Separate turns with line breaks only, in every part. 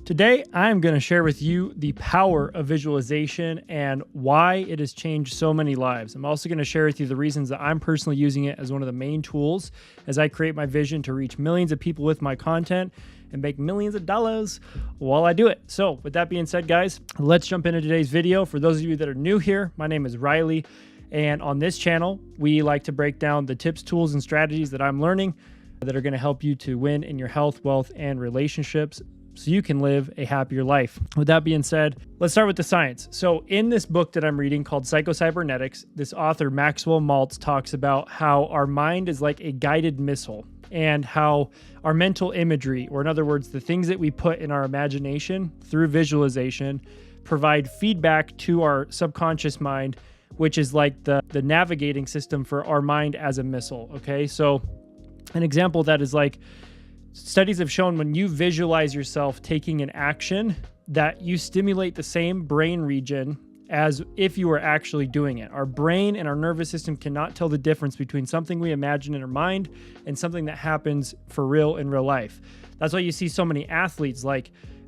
Today, I'm going to share with you the power of visualization and why it has changed so many lives. I'm also going to share with you the reasons that I'm personally using it as one of the main tools as I create my vision to reach millions of people with my content and make millions of dollars while I do it. So with that being said, guys, let's jump into today's video. For those of you that are new here, my name is Riley. And on this channel, we like to break down the tips, tools, and strategies that I'm learning that are going to help you to win in your health, wealth, and relationships so you can live a happier life. With that being said, let's start with the science. So in this book that I'm reading called Psycho-Cybernetics, this author, Maxwell Maltz, talks about how our mind is like a guided missile and how our mental imagery, or in other words, the things that we put in our imagination through visualization, provide feedback to our subconscious mind, which is like the navigating system for our mind as a missile, okay? So an example of that is like, studies have shown when you visualize yourself taking an action that you stimulate the same brain region as if you were actually doing it. Our brain and our nervous system cannot tell the difference between something we imagine in our mind and something that happens for real in real life. That's why you see so many athletes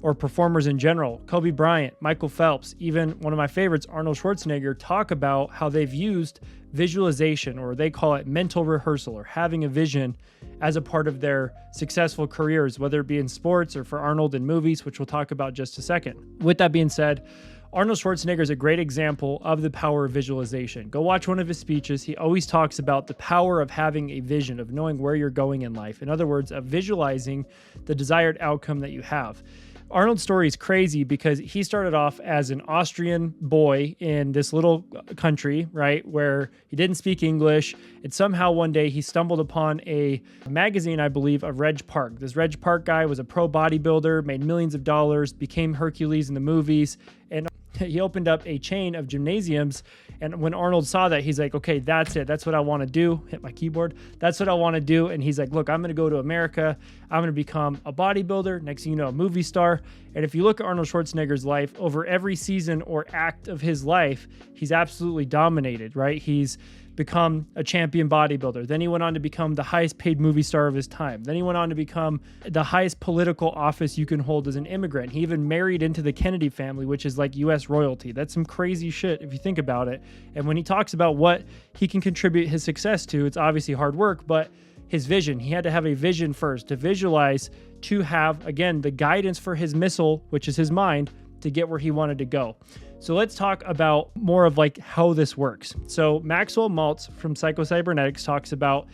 or performers in general, Kobe Bryant, Michael Phelps, even one of my favorites, Arnold Schwarzenegger, talk about how they've used visualization, or they call it mental rehearsal, or having a vision as a part of their successful careers, whether it be in sports or for Arnold in movies, which we'll talk about just a second. With that being said, Arnold Schwarzenegger is a great example of the power of visualization. Go watch one of his speeches. He always talks about the power of having a vision, of knowing where you're going in life. In other words, of visualizing the desired outcome that you have. Arnold's story is crazy because he started off as an Austrian boy in this little country, right, where he didn't speak English. And somehow one day he stumbled upon a magazine, I believe, of Reg Park. This Reg Park guy was a pro bodybuilder, made millions of dollars, became Hercules in the movies, and he opened up a chain of gymnasiums. And when Arnold saw that, he's like, okay, that's it. That's what I want to do. Hit my keyboard. That's what I want to do. And he's like, look, I'm going to go to America. I'm going to become a bodybuilder. Next thing you know, a movie star. And if you look at Arnold Schwarzenegger's life, over every season or act of his life, he's absolutely dominated, right? He's become a champion bodybuilder. Then he went on to become the highest paid movie star of his time. Then he went on to become the highest political office you can hold as an immigrant. He even married into the Kennedy family, which is like US royalty. That's some crazy shit if you think about it. And when he talks about what he can contribute his success to, it's obviously hard work, but his vision. He had to have a vision first to visualize, to have, again, the guidance for his missile, which is his mind, to get where he wanted to go. So let's talk about more of like how this works. So Maxwell Maltz from Psycho-Cybernetics talks about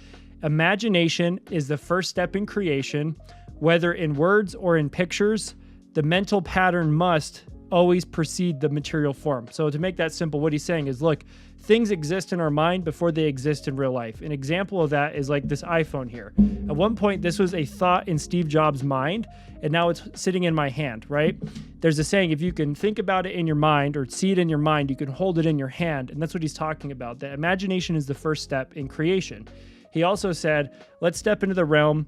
imagination is the first step in creation, whether in words or in pictures. The mental pattern must always precede the material form. So to make that simple, what he's saying is, look, things exist in our mind before they exist in real life. An example of that is like this iPhone here. At one point, this was a thought in Steve Jobs' mind, and now it's sitting in my hand, right? There's a saying, if you can think about it in your mind or see it in your mind, you can hold it in your hand. And that's what he's talking about. That imagination is the first step in creation. He also said, let's step into the realm,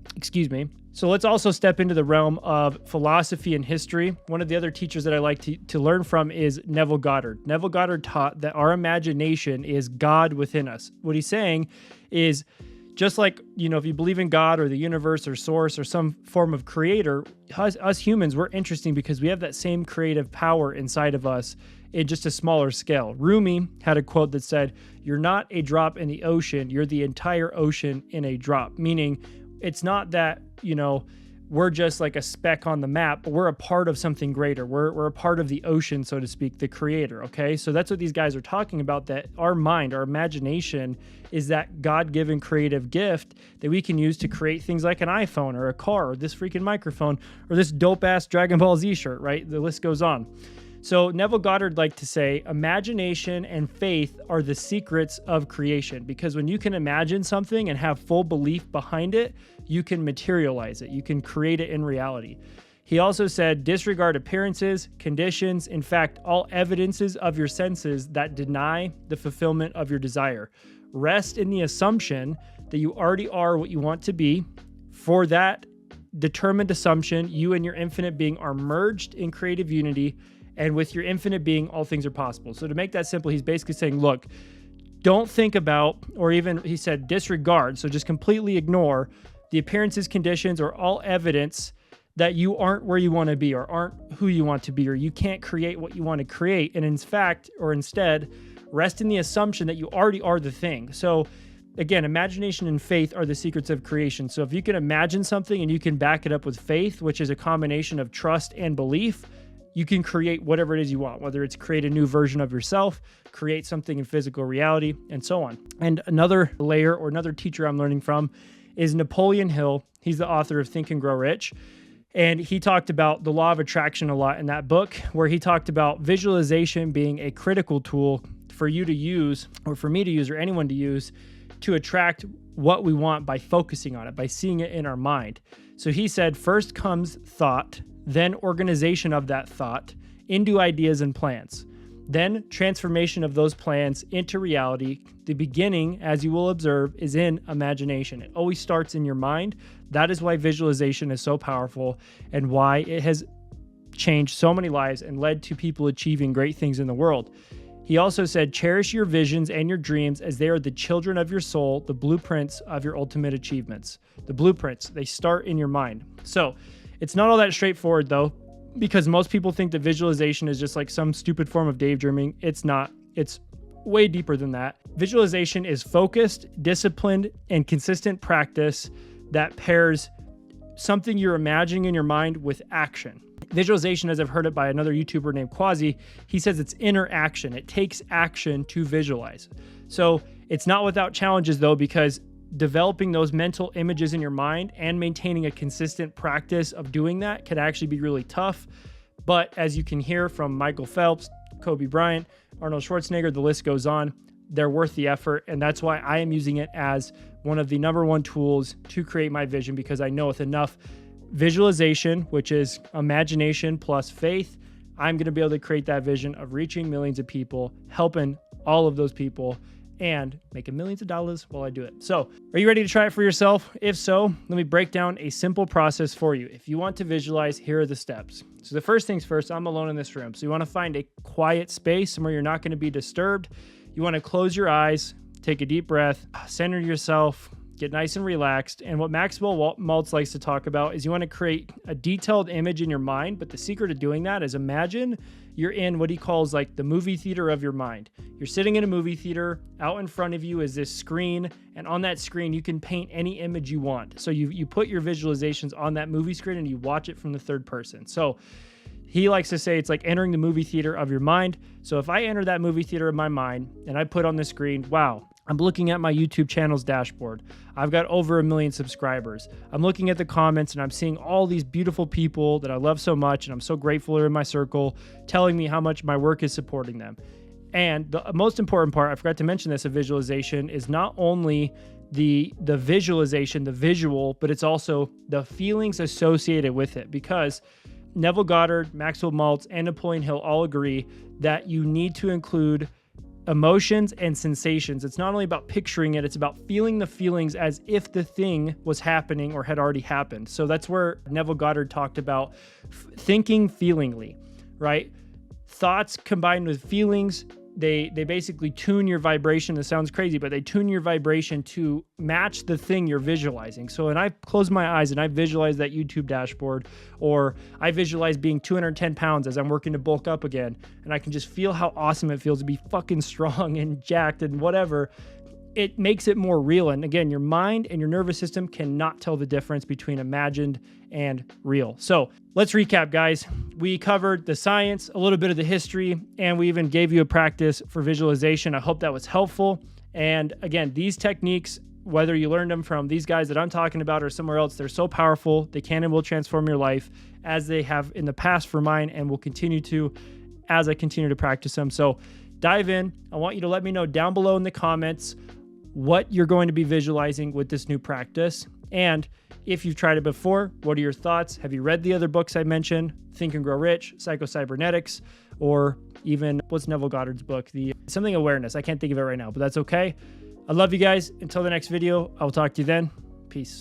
So let's also step into the realm of philosophy and history. One of the other teachers that I like to learn from is Neville Goddard. Neville Goddard taught that our imagination is God within us. What he's saying is, just like, if you believe in God or the universe or source or some form of creator, us humans, we're interesting because we have that same creative power inside of us in just a smaller scale. Rumi had a quote that said, you're not a drop in the ocean, you're the entire ocean in a drop. Meaning it's not that, we're just like a speck on the map, but we're a part of something greater. We're a part of the ocean, so to speak, the creator, okay? So that's what these guys are talking about, that our mind, our imagination is that God-given creative gift that we can use to create things like an iPhone or a car or this freaking microphone or this dope-ass Dragon Ball Z shirt, right? The list goes on. So Neville Goddard liked to say, imagination and faith are the secrets of creation, because when you can imagine something and have full belief behind it, you can materialize it. You can create it in reality. He also said, disregard appearances, conditions, in fact, all evidences of your senses that deny the fulfillment of your desire. Rest in the assumption that you already are what you want to be. For that determined assumption, you and your infinite being are merged in creative unity, and with your infinite being, all things are possible. So to make that simple, he's basically saying, look, don't think about, or even he said disregard, so just completely ignore the appearances, conditions, or all evidence that you aren't where you want to be or aren't who you want to be, or you can't create what you want to create. And in fact, or instead, rest in the assumption that you already are the thing. So again, imagination and faith are the secrets of creation. So if you can imagine something and you can back it up with faith, which is a combination of trust and belief, you can create whatever it is you want, whether it's create a new version of yourself, create something in physical reality, and so on. And another layer or another teacher I'm learning from is Napoleon Hill. He's the author of Think and Grow Rich. And he talked about the law of attraction a lot in that book, where he talked about visualization being a critical tool for you to use, or for me to use, or anyone to use, to attract what we want by focusing on it, by seeing it in our mind. So he said, first comes thought, then organization of that thought into ideas and plans, then transformation of those plans into reality. The beginning, as you will observe, is in imagination. It always starts in your mind. That is why visualization is so powerful and why it has changed so many lives and led to people achieving great things in the world. He also said, cherish your visions and your dreams as they are the children of your soul, the blueprints of your ultimate achievements. The blueprints, they start in your mind. So it's not all that straightforward though, because most people think that visualization is just like some stupid form of daydreaming. It's not. It's way deeper than that. Visualization is focused, disciplined, and consistent practice that pairs something you're imagining in your mind with action. Visualization, as I've heard it by another YouTuber named Quasi, he says it's inner action. It takes action to visualize. So it's not without challenges though, because developing those mental images in your mind and maintaining a consistent practice of doing that can actually be really tough. But as you can hear from Michael Phelps, Kobe Bryant, Arnold Schwarzenegger, the list goes on, they're worth the effort. And that's why I am using it as one of the #1 tools to create my vision, because I know with enough visualization, which is imagination plus faith, I'm going to be able to create that vision of reaching millions of people, helping all of those people, and making millions of dollars while I do it. So are you ready to try it for yourself? If so, let me break down a simple process for you. If you want to visualize, here are the steps. So the first things first, I'm alone in this room. So you want to find a quiet space, somewhere you're not going to be disturbed. You want to close your eyes, take a deep breath, center yourself, get nice and relaxed. And what Maxwell Maltz likes to talk about is you want to create a detailed image in your mind. But the secret of doing that is imagine you're in what he calls like the movie theater of your mind. You're sitting in a movie theater. Out in front of you is this screen. And on that screen, you can paint any image you want. So you put your visualizations on that movie screen and you watch it from the third person. So he likes to say it's like entering the movie theater of your mind. So if I enter that movie theater of my mind and I put on the screen, wow, I'm looking at my YouTube channel's dashboard. I've got over 1 million subscribers. I'm looking at the comments and I'm seeing all these beautiful people that I love so much and I'm so grateful they're in my circle, telling me how much my work is supporting them. And the most important part, I forgot to mention this, of visualization is not only the visualization, the visual, but it's also the feelings associated with it, because Neville Goddard, Maxwell Maltz, and Napoleon Hill all agree that you need to include emotions and sensations. It's not only about picturing it, it's about feeling the feelings as if the thing was happening or had already happened. So that's where Neville Goddard talked about thinking feelingly, right? Thoughts combined with feelings, they basically tune your vibration. This sounds crazy, but they tune your vibration to match the thing you're visualizing. So when I close my eyes and I visualize that YouTube dashboard, or I visualize being 210 pounds as I'm working to bulk up again, and I can just feel how awesome it feels to be fucking strong and jacked and whatever, it makes it more real. And again, your mind and your nervous system cannot tell the difference between imagined and real. So let's recap, guys. We covered the science, a little bit of the history, and we even gave you a practice for visualization. I hope that was helpful. And again, these techniques, whether you learned them from these guys that I'm talking about or somewhere else, they're so powerful. They can and will transform your life, as they have in the past for mine, and will continue to as I continue to practice them. So dive in. I want you to let me know down below in the comments what you're going to be visualizing with this new practice. And if you've tried it before, what are your thoughts? Have you read the other books I mentioned? Think and Grow Rich, Psycho-Cybernetics, or even what's Neville Goddard's book? The something awareness. I can't think of it right now, but that's okay. I love you guys. Until the next video, I will talk to you then. Peace.